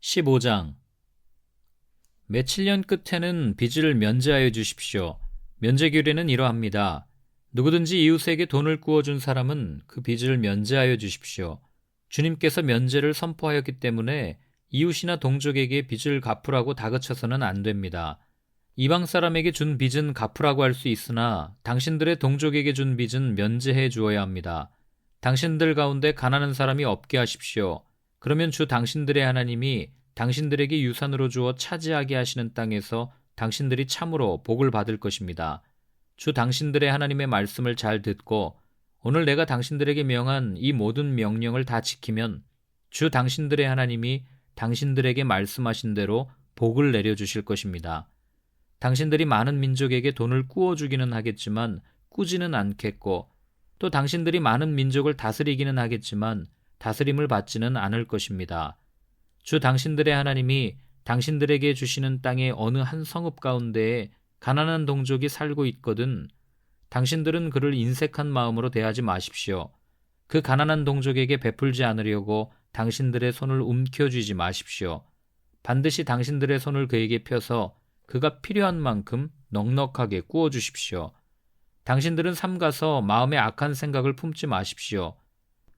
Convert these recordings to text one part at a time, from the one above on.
15장. 며칠 년 끝에는 빚을 면제하여 주십시오. 면제 규례는 이러합니다. 누구든지 이웃에게 돈을 구워준 사람은 그 빚을 면제하여 주십시오. 주님께서 면제를 선포하였기 때문에 이웃이나 동족에게 빚을 갚으라고 다그쳐서는 안 됩니다. 이방 사람에게 준 빚은 갚으라고 할 수 있으나 당신들의 동족에게 준 빚은 면제해 주어야 합니다. 당신들 가운데 가난한 사람이 없게 하십시오. 그러면 주 당신들의 하나님이 당신들에게 유산으로 주어 차지하게 하시는 땅에서 당신들이 참으로 복을 받을 것입니다. 주 당신들의 하나님의 말씀을 잘 듣고 오늘 내가 당신들에게 명한 이 모든 명령을 다 지키면 주 당신들의 하나님이 당신들에게 말씀하신 대로 복을 내려주실 것입니다. 당신들이 많은 민족에게 돈을 꾸어주기는 하겠지만 꾸지는 않겠고 또 당신들이 많은 민족을 다스리기는 하겠지만 다스림을 받지는 않을 것입니다. 주 당신들의 하나님이 당신들에게 주시는 땅의 어느 한 성읍 가운데에 가난한 동족이 살고 있거든 당신들은 그를 인색한 마음으로 대하지 마십시오. 그 가난한 동족에게 베풀지 않으려고 당신들의 손을 움켜쥐지 마십시오. 반드시 당신들의 손을 그에게 펴서 그가 필요한 만큼 넉넉하게 구워주십시오. 당신들은 삼가서 마음에 악한 생각을 품지 마십시오.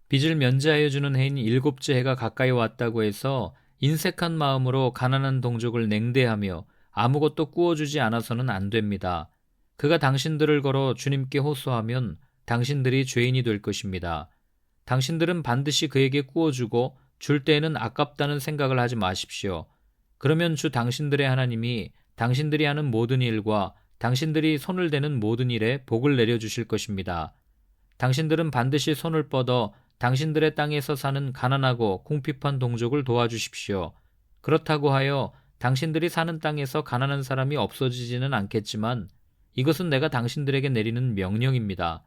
빚을 면제하여 주는 해인 7째 해가 가까이 왔다고 해서 인색한 마음으로 가난한 동족을 냉대하며 아무것도 구워주지 않아서는 안 됩니다. 그가 당신들을 걸어 주님께 호소하면 당신들이 죄인이 될 것입니다. 당신들은 반드시 그에게 구워주고 줄 때에는 아깝다는 생각을 하지 마십시오. 그러면 주 당신들의 하나님이 당신들이 하는 모든 일과 당신들이 손을 대는 모든 일에 복을 내려주실 것입니다. 당신들은 반드시 손을 뻗어 당신들의 땅에서 사는 가난하고 궁핍한 동족을 도와주십시오. 그렇다고 하여 당신들이 사는 땅에서 가난한 사람이 없어지지는 않겠지만 이것은 내가 당신들에게 내리는 명령입니다.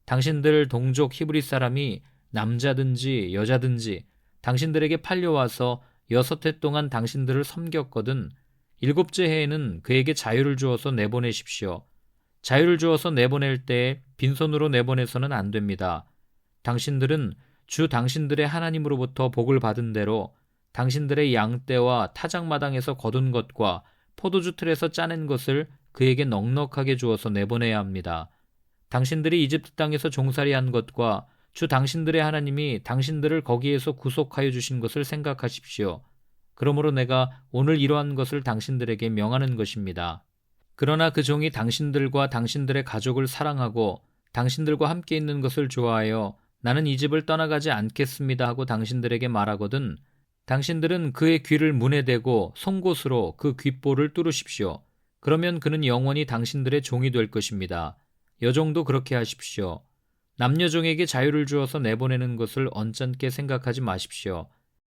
당신들 동족 히브리 사람이 남자든지 여자든지 당신들에게 팔려와서 6해 동안 당신들을 섬겼거든 7째 해에는 그에게 자유를 주어서 내보내십시오. 자유를 주어서 내보낼 때에 빈손으로 내보내서는 안 됩니다. 당신들은 주 당신들의 하나님으로부터 복을 받은 대로 당신들의 양떼와 타작마당에서 거둔 것과 포도주 틀에서 짜낸 것을 그에게 넉넉하게 주어서 내보내야 합니다. 당신들이 이집트 땅에서 종살이한 것과 주 당신들의 하나님이 당신들을 거기에서 구속하여 주신 것을 생각하십시오. 그러므로 내가 오늘 이러한 것을 당신들에게 명하는 것입니다. 그러나 그 종이 당신들과 당신들의 가족을 사랑하고 당신들과 함께 있는 것을 좋아하여 나는 이 집을 떠나가지 않겠습니다 하고 당신들에게 말하거든 당신들은 그의 귀를 문에 대고 송곳으로 그 귓볼을 뚫으십시오. 그러면 그는 영원히 당신들의 종이 될 것입니다. 여종도 그렇게 하십시오. 남녀종에게 자유를 주어서 내보내는 것을 언짢게 생각하지 마십시오.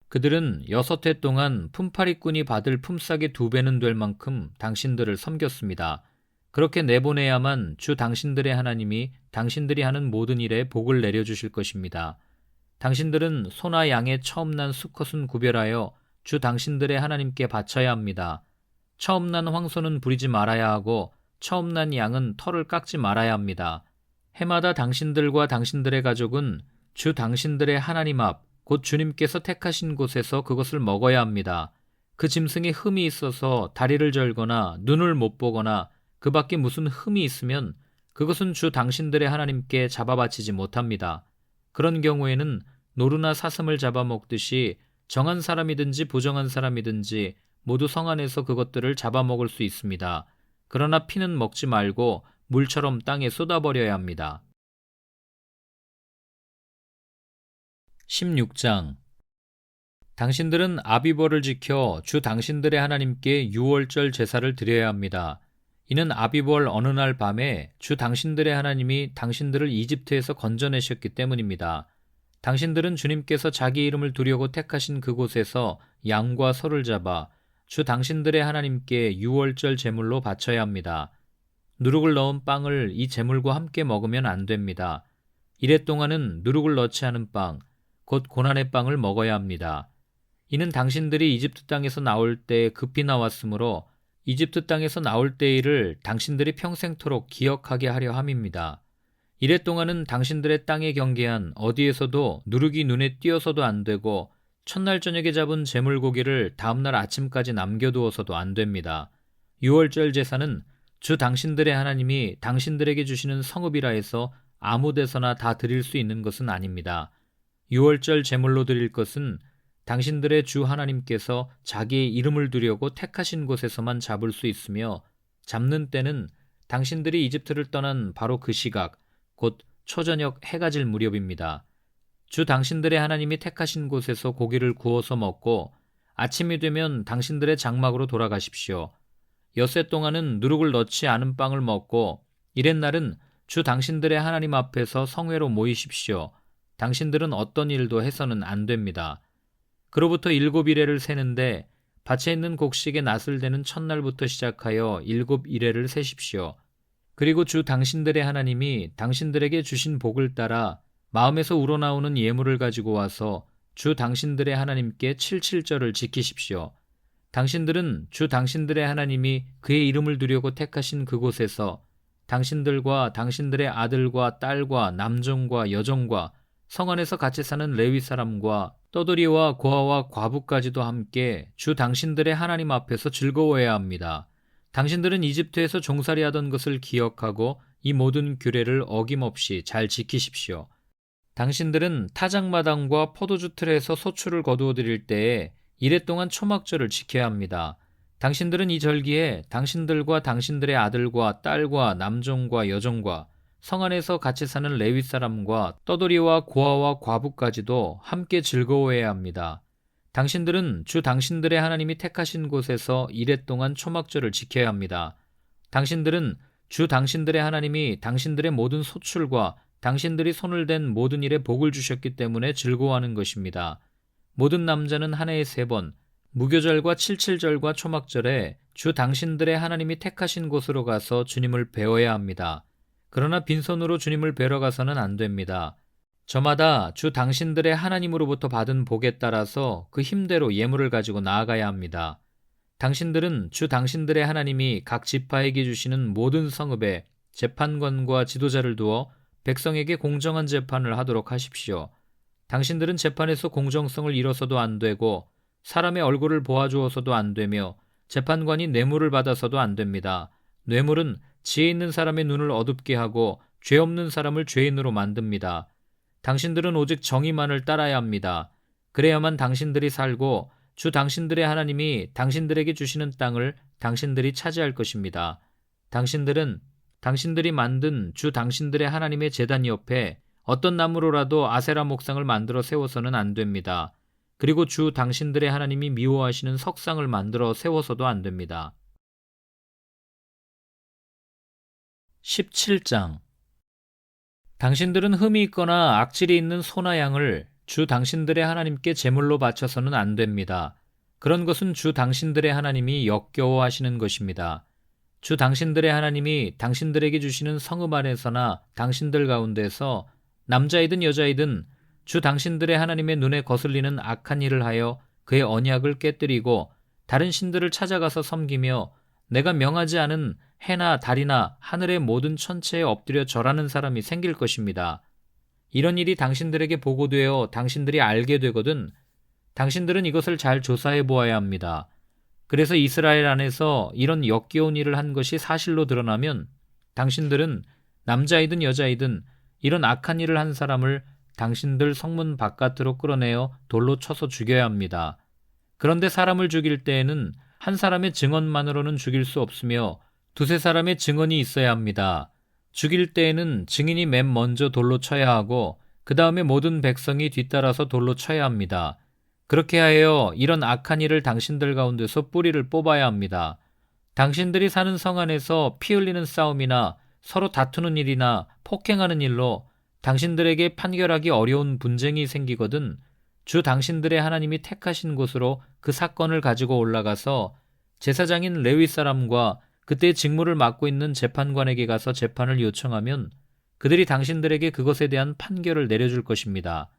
그들은 6해 동안 품팔이꾼이 받을 품삯의 2배는 될 만큼 당신들을 섬겼습니다. 그렇게 내보내야만 주 당신들의 하나님이 당신들이 하는 모든 일에 복을 내려주실 것입니다. 당신들은 소나 양의 처음 난 수컷은 구별하여 주 당신들의 하나님께 바쳐야 합니다. 처음 난 황소는 부리지 말아야 하고 처음 난 양은 털을 깎지 말아야 합니다. 해마다 당신들과 당신들의 가족은 주 당신들의 하나님 앞 곧 주님께서 택하신 곳에서 그것을 먹어야 합니다. 그 짐승에 흠이 있어서 다리를 절거나 눈을 못 보거나 그 밖에 무슨 흠이 있으면 그것은 주 당신들의 하나님께 잡아바치지 못합니다. 그런 경우에는 노루나 사슴을 잡아먹듯이 정한 사람이든지 부정한 사람이든지 모두 성 안에서 그것들을 잡아먹을 수 있습니다. 그러나 피는 먹지 말고 물처럼 땅에 쏟아버려야 합니다. 16장. 당신들은 아비벌을 지켜 주 당신들의 하나님께 유월절 제사를 드려야 합니다. 이는 아비벌 어느 날 밤에 주 당신들의 하나님이 당신들을 이집트에서 건져내셨기 때문입니다. 당신들은 주님께서 자기 이름을 두려고 택하신 그곳에서 양과 소를 잡아 주 당신들의 하나님께 유월절 제물로 바쳐야 합니다. 누룩을 넣은 빵을 이 제물과 함께 먹으면 안 됩니다. 이래 동안은 누룩을 넣지 않은 빵, 곧 고난의 빵을 먹어야 합니다. 이는 당신들이 이집트 땅에서 나올 때 급히 나왔으므로 이집트 땅에서 나올 때 일을 당신들이 평생토록 기억하게 하려 함입니다. 이래 동안은 당신들의 땅에 경계한 어디에서도 누룩이 눈에 띄어서도 안 되고 첫날 저녁에 잡은 제물고기를 다음날 아침까지 남겨두어서도 안 됩니다. 유월절 제사는 주 당신들의 하나님이 당신들에게 주시는 성읍이라 해서 아무 데서나 다 드릴 수 있는 것은 아닙니다. 유월절 제물로 드릴 것은 당신들의 주 하나님께서 자기의 이름을 두려고 택하신 곳에서만 잡을 수 있으며, 잡는 때는 당신들이 이집트를 떠난 바로 그 시각, 곧 초저녁 해가 질 무렵입니다. 주 당신들의 하나님이 택하신 곳에서 고기를 구워서 먹고 아침이 되면 당신들의 장막으로 돌아가십시오. 엿새 동안은 누룩을 넣지 않은 빵을 먹고 이렛날은 주 당신들의 하나님 앞에서 성회로 모이십시오. 당신들은 어떤 일도 해서는 안 됩니다. 그로부터 7이레를 세는데 밭에 있는 곡식의 낫을 대는 첫날부터 시작하여 7이레를 세십시오. 그리고 주 당신들의 하나님이 당신들에게 주신 복을 따라 마음에서 우러나오는 예물을 가지고 와서 주 당신들의 하나님께 칠칠절을 지키십시오. 당신들은 주 당신들의 하나님이 그의 이름을 두려고 택하신 그곳에서 당신들과 당신들의 아들과 딸과 남종과 여종과 성 안에서 같이 사는 레위 사람과 떠돌이와 고아와 과부까지도 함께 주 당신들의 하나님 앞에서 즐거워해야 합니다. 당신들은 이집트에서 종살이하던 것을 기억하고 이 모든 규례를 어김없이 잘 지키십시오. 당신들은 타작마당과 포도주 틀에서 소출을 거두어 드릴 때에 이레 동안 초막절을 지켜야 합니다. 당신들은 이 절기에 당신들과 당신들의 아들과 딸과 남종과 여종과 성 안에서 같이 사는 레위 사람과 떠돌이와 고아와 과부까지도 함께 즐거워해야 합니다. 당신들은 주 당신들의 하나님이 택하신 곳에서 이레 동안 초막절을 지켜야 합니다. 당신들은 주 당신들의 하나님이 당신들의 모든 소출과 당신들이 손을 댄 모든 일에 복을 주셨기 때문에 즐거워하는 것입니다. 모든 남자는 한 해에 3번, 무교절과 칠칠절과 초막절에 주 당신들의 하나님이 택하신 곳으로 가서 주님을 배워야 합니다. 그러나 빈손으로 주님을 뵈러 가서는 안 됩니다. 저마다 주 당신들의 하나님으로부터 받은 복에 따라서 그 힘대로 예물을 가지고 나아가야 합니다. 당신들은 주 당신들의 하나님이 각 지파에게 주시는 모든 성읍에 재판관과 지도자를 두어 백성에게 공정한 재판을 하도록 하십시오. 당신들은 재판에서 공정성을 잃어서도 안 되고 사람의 얼굴을 보아주어서도 안 되며 재판관이 뇌물을 받아서도 안 됩니다. 뇌물은 지혜 있는 사람의 눈을 어둡게 하고 죄 없는 사람을 죄인으로 만듭니다. 당신들은 오직 정의만을 따라야 합니다. 그래야만 당신들이 살고 주 당신들의 하나님이 당신들에게 주시는 땅을 당신들이 차지할 것입니다. 당신들은 당신들이 만든 주 당신들의 하나님의 제단 옆에 어떤 나무로라도 아세라 목상을 만들어 세워서는 안 됩니다. 그리고 주 당신들의 하나님이 미워하시는 석상을 만들어 세워서도 안 됩니다. 17장. 당신들은 흠이 있거나 악질이 있는 소나 양을 주 당신들의 하나님께 제물로 바쳐서는 안 됩니다. 그런 것은 주 당신들의 하나님이 역겨워하시는 것입니다. 주 당신들의 하나님이 당신들에게 주시는 성읍 안에서나 당신들 가운데서 남자이든 여자이든 주 당신들의 하나님의 눈에 거슬리는 악한 일을 하여 그의 언약을 깨뜨리고 다른 신들을 찾아가서 섬기며 내가 명하지 않은 해나 달이나 하늘의 모든 천체에 엎드려 절하는 사람이 생길 것입니다. 이런 일이 당신들에게 보고되어 당신들이 알게 되거든 당신들은 이것을 잘 조사해 보아야 합니다. 그래서 이스라엘 안에서 이런 역겨운 일을 한 것이 사실로 드러나면 당신들은 남자이든 여자이든 이런 악한 일을 한 사람을 당신들 성문 바깥으로 끌어내어 돌로 쳐서 죽여야 합니다. 그런데 사람을 죽일 때에는 한 사람의 증언만으로는 죽일 수 없으며 두세 사람의 증언이 있어야 합니다. 죽일 때에는 증인이 맨 먼저 돌로 쳐야 하고 그 다음에 모든 백성이 뒤따라서 돌로 쳐야 합니다. 그렇게 하여 이런 악한 일을 당신들 가운데서 뿌리를 뽑아야 합니다. 당신들이 사는 성 안에서 피 흘리는 싸움이나 서로 다투는 일이나 폭행하는 일로 당신들에게 판결하기 어려운 분쟁이 생기거든 주 당신들의 하나님이 택하신 곳으로 그 사건을 가지고 올라가서 제사장인 레위 사람과 그때 직무를 맡고 있는 재판관에게 가서 재판을 요청하면 그들이 당신들에게 그것에 대한 판결을 내려줄 것입니다.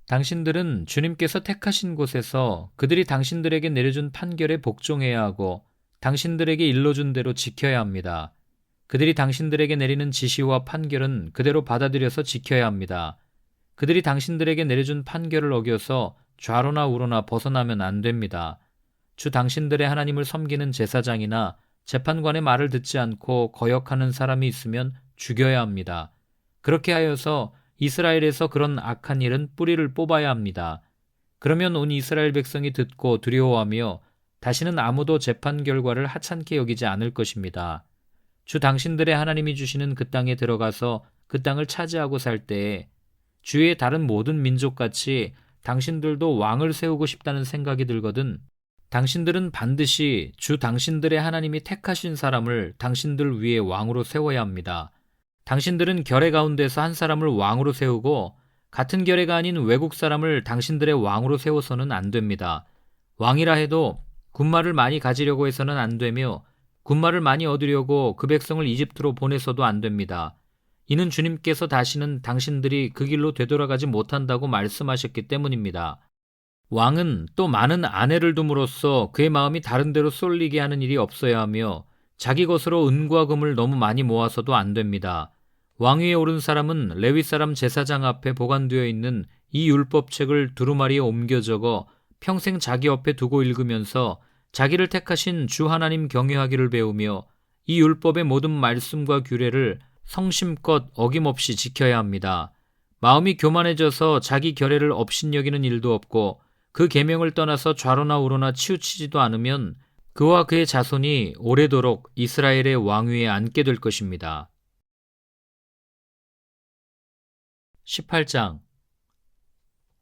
당신들은 주님께서 택하신 곳에서 그들이 당신들에게 내려준 판결에 복종해야 하고 당신들에게 일러준 대로 지켜야 합니다. 그들이 당신들에게 내리는 지시와 판결은 그대로 받아들여서 지켜야 합니다. 그들이 당신들에게 내려준 판결을 어겨서 좌로나 우로나 벗어나면 안 됩니다. 주 당신들의 하나님을 섬기는 제사장이나 재판관의 말을 듣지 않고 거역하는 사람이 있으면 죽여야 합니다. 그렇게 하여서 이스라엘에서 그런 악한 일은 뿌리를 뽑아야 합니다. 그러면 온 이스라엘 백성이 듣고 두려워하며 다시는 아무도 재판 결과를 하찮게 여기지 않을 것입니다. 주 당신들의 하나님이 주시는 그 땅에 들어가서 그 땅을 차지하고 살 때에 주위의 다른 모든 민족같이 당신들도 왕을 세우고 싶다는 생각이 들거든 당신들은 반드시 주 당신들의 하나님이 택하신 사람을 당신들 위에 왕으로 세워야 합니다. 당신들은 결의 가운데서 한 사람을 왕으로 세우고 같은 결의가 아닌 외국 사람을 당신들의 왕으로 세워서는 안 됩니다. 왕이라 해도 군말을 많이 가지려고 해서는 안 되며 군말을 많이 얻으려고 그 백성을 이집트로 보내서도 안 됩니다. 이는 주님께서 다시는 당신들이 그 길로 되돌아가지 못한다고 말씀하셨기 때문입니다. 왕은 또 많은 아내를 둠으로써 그의 마음이 다른 데로 쏠리게 하는 일이 없어야 하며 자기 것으로 은과 금을 너무 많이 모아서도 안 됩니다. 왕위에 오른 사람은 레위 사람 제사장 앞에 보관되어 있는 이 율법책을 두루마리에 옮겨 적어 평생 자기 옆에 두고 읽으면서 자기를 택하신 주 하나님 경외하기를 배우며 이 율법의 모든 말씀과 규례를 성심껏 어김없이 지켜야 합니다. 마음이 교만해져서 자기 결의를 업신여기는 일도 없고 그 계명을 떠나서 좌로나 우로나 치우치지도 않으면 그와 그의 자손이 오래도록 이스라엘의 왕위에 앉게 될 것입니다. 18장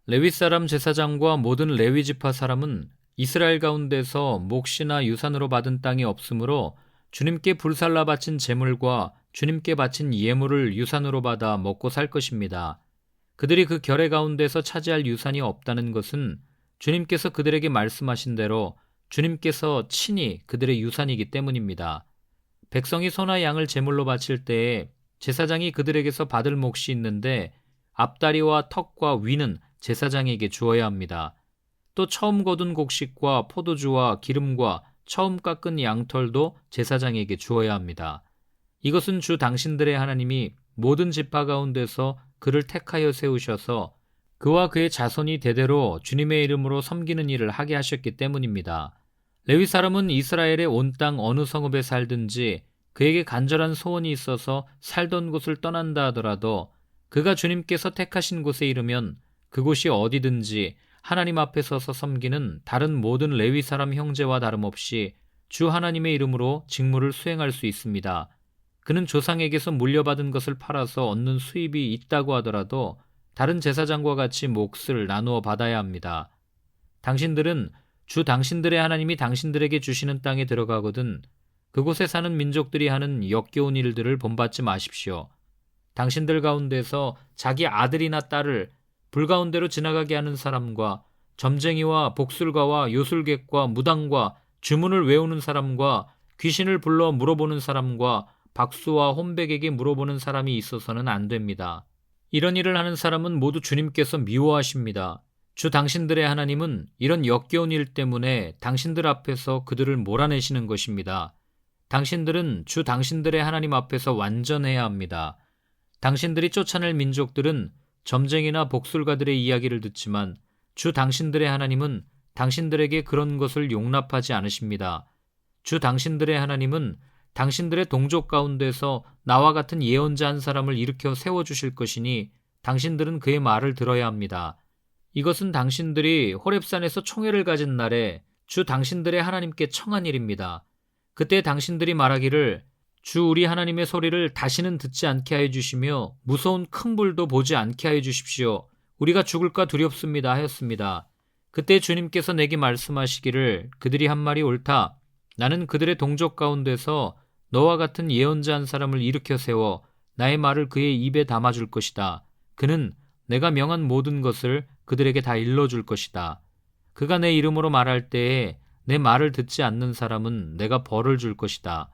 레위 사람 제사장과 모든 레위 지파 사람은 이스라엘 가운데서 몫이나 유산으로 받은 땅이 없으므로 주님께 불살라 바친 제물과 주님께 바친 예물을 유산으로 받아 먹고 살 것입니다. 그들이 그 결의 가운데서 차지할 유산이 없다는 것은 주님께서 그들에게 말씀하신 대로 주님께서 친히 그들의 유산이기 때문입니다. 백성이 소나 양을 제물로 바칠 때에 제사장이 그들에게서 받을 몫이 있는데 앞다리와 턱과 위는 제사장에게 주어야 합니다. 또 처음 거둔 곡식과 포도주와 기름과 처음 깎은 양털도 제사장에게 주어야 합니다. 이것은 주 당신들의 하나님이 모든 지파 가운데서 그를 택하여 세우셔서 그와 그의 자손이 대대로 주님의 이름으로 섬기는 일을 하게 하셨기 때문입니다. 레위 사람은 이스라엘의 온 땅 어느 성읍에 살든지 그에게 간절한 소원이 있어서 살던 곳을 떠난다 하더라도 그가 주님께서 택하신 곳에 이르면 그곳이 어디든지 하나님 앞에 서서 섬기는 다른 모든 레위 사람 형제와 다름없이 주 하나님의 이름으로 직무를 수행할 수 있습니다. 그는 조상에게서 물려받은 것을 팔아서 얻는 수입이 있다고 하더라도 다른 제사장과 같이 몫을 나누어 받아야 합니다. 당신들은 주 당신들의 하나님이 당신들에게 주시는 땅에 들어가거든 그곳에 사는 민족들이 하는 역겨운 일들을 본받지 마십시오. 당신들 가운데서 자기 아들이나 딸을 불 가운데로 지나가게 하는 사람과 점쟁이와 복술가와 요술객과 무당과 주문을 외우는 사람과 귀신을 불러 물어보는 사람과 박수와 혼백에게 물어보는 사람이 있어서는 안 됩니다. 이런 일을 하는 사람은 모두 주님께서 미워하십니다. 주 당신들의 하나님은 이런 역겨운 일 때문에 당신들 앞에서 그들을 몰아내시는 것입니다. 당신들은 주 당신들의 하나님 앞에서 완전해야 합니다. 당신들이 쫓아낼 민족들은 점쟁이나 복술가들의 이야기를 듣지만 주 당신들의 하나님은 당신들에게 그런 것을 용납하지 않으십니다. 주 당신들의 하나님은 당신들의 동족 가운데서 나와 같은 예언자 한 사람을 일으켜 세워주실 것이니 당신들은 그의 말을 들어야 합니다. 이것은 당신들이 호렙산에서 총회를 가진 날에 주 당신들의 하나님께 청한 일입니다. 그때 당신들이 말하기를 주 우리 하나님의 소리를 다시는 듣지 않게 하여 주시며 무서운 큰 불도 보지 않게 하여 주십시오. 우리가 죽을까 두렵습니다 하였습니다. 그때 주님께서 내게 말씀하시기를 그들이 한 말이 옳다. 나는 그들의 동족 가운데서 너와 같은 예언자 한 사람을 일으켜 세워 나의 말을 그의 입에 담아줄 것이다. 그는 내가 명한 모든 것을 그들에게 다 일러줄 것이다. 그가 내 이름으로 말할 때에 내 말을 듣지 않는 사람은 내가 벌을 줄 것이다.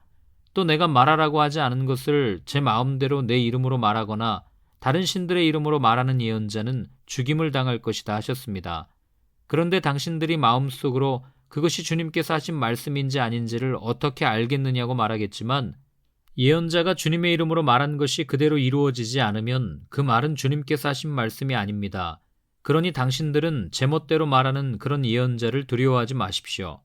또 내가 말하라고 하지 않은 것을 제 마음대로 내 이름으로 말하거나 다른 신들의 이름으로 말하는 예언자는 죽임을 당할 것이다 하셨습니다. 그런데 당신들이 마음속으로 그것이 주님께서 하신 말씀인지 아닌지를 어떻게 알겠느냐고 말하겠지만 예언자가 주님의 이름으로 말한 것이 그대로 이루어지지 않으면 그 말은 주님께서 하신 말씀이 아닙니다. 그러니 당신들은 제멋대로 말하는 그런 예언자를 두려워하지 마십시오.